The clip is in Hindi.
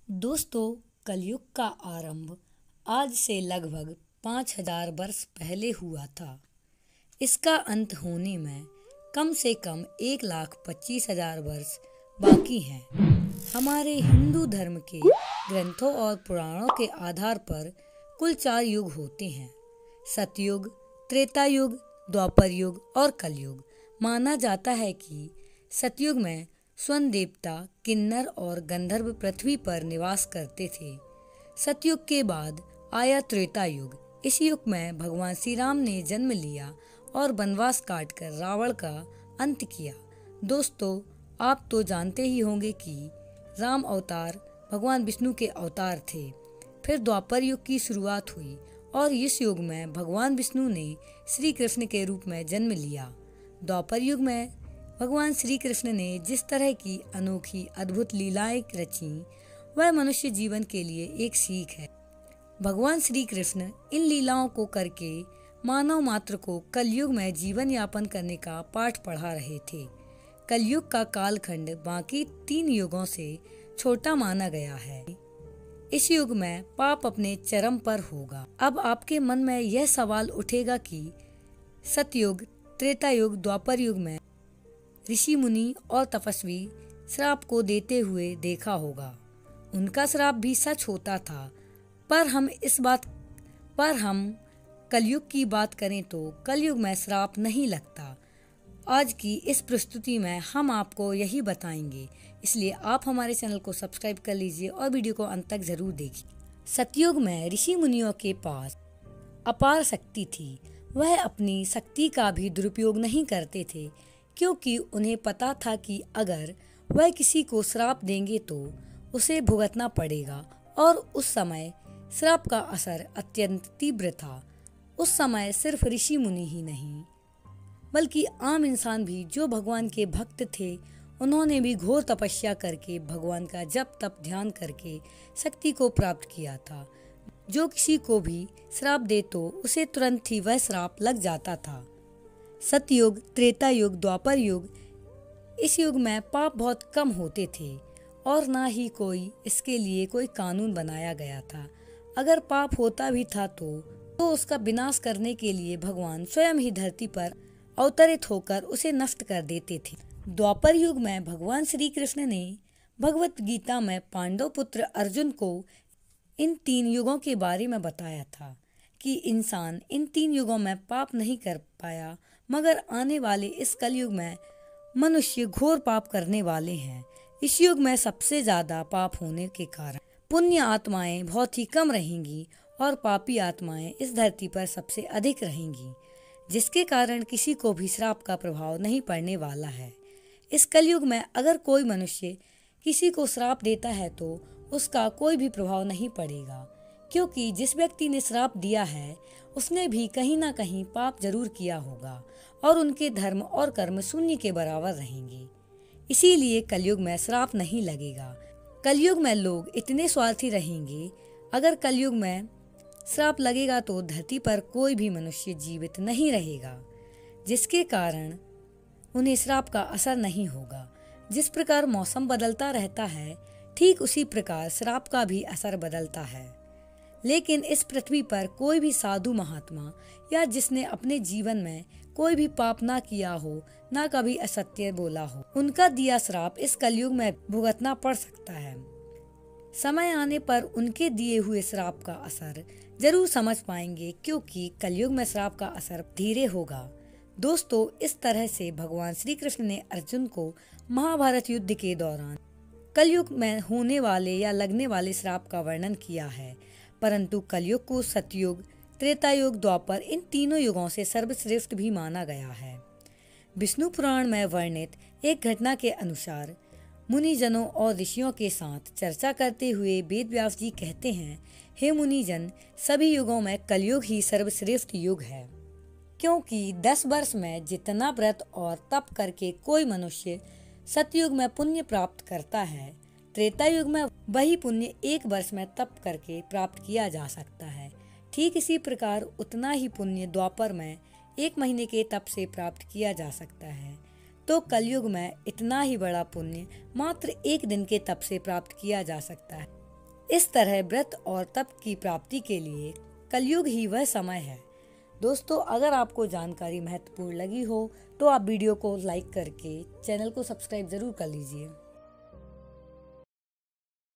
दोस्तों, कलयुग का आरंभ आज से लगभग 5000 वर्ष पहले हुआ था। इसका अंत होने में कम से कम 1,25,000 वर्ष बाकी हैं। हमारे हिंदू धर्म के ग्रंथों और पुराणों के आधार पर कुल 4 युग होते हैं: सतयुग, त्रेता युग, द्वापर युग और कलयुग। माना जाता है कि सतयुग में स्वर्ण देवता, किन्नर और गंधर्व पृथ्वी पर निवास करते थे। सतयुग के बाद आया त्रेता युग। इस युग में भगवान श्री राम ने जन्म लिया और वनवास काटकर रावण का अंत किया। दोस्तों, आप तो जानते ही होंगे कि राम अवतार भगवान विष्णु के अवतार थे। फिर द्वापर युग की शुरुआत हुई और इस युग में भगवान विष्णु ने श्री कृष्ण के रूप में जन्म लिया। द्वापर युग में भगवान श्री कृष्ण ने जिस तरह की अनोखी अद्भुत लीलाएं रची, वह मनुष्य जीवन के लिए एक सीख है। भगवान श्री कृष्ण इन लीलाओं को करके मानव मात्र को कलयुग में जीवन यापन करने का पाठ पढ़ा रहे थे। कलयुग का कालखंड बाकी 3 युगों से छोटा माना गया है। इस युग में पाप अपने चरम पर होगा। अब आपके मन में यह सवाल उठेगा कि सतयुग, त्रेता युग, द्वापर युग में ऋषि मुनि और तपस्वी श्राप को देते हुए देखा होगा। उनका श्राप भी सच होता था। पर हम कलयुग की बात करें तो कलयुग में श्राप नहीं लगता। आज की इस प्रस्तुति में हम आपको यही बताएंगे, इसलिए आप हमारे चैनल को सब्सक्राइब कर लीजिए और वीडियो को अंत तक जरूर देखिए। सतयुग में ऋषि मुनियों के पास अपार शक्ति थी। वह अपनी शक्ति का भी दुरुपयोग नहीं करते थे, क्योंकि उन्हें पता था कि अगर वह किसी को श्राप देंगे तो उसे भुगतना पड़ेगा। और उस समय श्राप का असर अत्यंत तीव्र था। उस समय सिर्फ ऋषि मुनि ही नहीं, बल्कि आम इंसान भी जो भगवान के भक्त थे, उन्होंने भी घोर तपस्या करके भगवान का जप तप ध्यान करके शक्ति को प्राप्त किया था। जो किसी को भी श्राप दे तो उसे तुरंत ही वह श्राप लग जाता था। सतयुग, त्रेता युग, द्वापर युग, इस युग में पाप बहुत कम होते थे और ना ही इसके लिए कोई कानून बनाया गया था। अगर पाप होता भी था तो उसका विनाश करने के लिए भगवान स्वयं ही धरती पर अवतरित होकर उसे नष्ट कर देते थे। द्वापर युग में भगवान श्री कृष्ण ने भगवत गीता में पांडव पुत्र अर्जुन को इन 3 युगों के बारे में बताया था कि इंसान इन 3 युगों में पाप नहीं कर पाया, मगर आने वाले इस कलयुग में मनुष्य घोर पाप करने वाले हैं। इस युग में सबसे ज्यादा पाप होने के कारण पुण्य आत्माएं बहुत ही कम रहेंगी और पापी आत्माएं इस धरती पर सबसे अधिक रहेंगी, जिसके कारण किसी को भी श्राप का प्रभाव नहीं पड़ने वाला है। इस कलयुग में अगर कोई मनुष्य किसी को श्राप देता है तो उसका कोई भी प्रभाव नहीं पड़ेगा, क्योंकि जिस व्यक्ति ने श्राप दिया है उसने भी कहीं ना कहीं पाप जरूर किया होगा और उनके धर्म और कर्म शून्य के बराबर रहेंगे। इसीलिए कलयुग में श्राप नहीं लगेगा। कलयुग में लोग इतने स्वार्थी रहेंगे। अगर कलयुग में श्राप लगेगा तो धरती पर कोई भी मनुष्य जीवित नहीं रहेगा, जिसके कारण उन्हें श्राप का असर नहीं होगा। जिस प्रकार मौसम बदलता रहता है, ठीक उसी प्रकार श्राप का भी असर बदलता है। लेकिन इस पृथ्वी पर कोई भी साधु महात्मा या जिसने अपने जीवन में कोई भी पाप ना किया हो, ना कभी असत्य बोला हो, उनका दिया श्राप इस कलयुग में भुगतना पड़ सकता है। समय आने पर उनके दिए हुए श्राप का असर जरूर समझ पाएंगे, क्योंकि कलयुग में श्राप का असर धीरे होगा। दोस्तों, इस तरह से भगवान श्री कृष्ण ने अर्जुन को महाभारत युद्ध के दौरान कलयुग में होने वाले या लगने वाले श्राप का वर्णन किया है। परंतु कलयुग को सतयुग, त्रेता युग, द्वापर, इन तीनों युगों से सर्वश्रेष्ठ भी माना गया है। विष्णु पुराण में वर्णित एक घटना के अनुसार मुनिजनों और ऋषियों के साथ चर्चा करते हुए वेद व्यास जी कहते हैं, हे मुनिजन, सभी युगों में कलयुग ही सर्वश्रेष्ठ युग है, क्योंकि 10 वर्ष में जितना व्रत और तप करके कोई मनुष्य सतयुग में पुण्य प्राप्त करता है, त्रेता युग में वही पुण्य 1 वर्ष में तप करके प्राप्त किया जा सकता है। ठीक इसी प्रकार उतना ही पुण्य द्वापर में 1 महीने के तप से प्राप्त किया जा सकता है। तो कलयुग में इतना ही बड़ा पुण्य मात्र 1 दिन के तप से प्राप्त किया जा सकता है। इस तरह व्रत और तप की प्राप्ति के लिए कलयुग ही वह समय है। दोस्तों, अगर आपको जानकारी महत्वपूर्ण लगी हो तो आप वीडियो को लाइक करके चैनल को सब्सक्राइब जरूर कर लीजिए।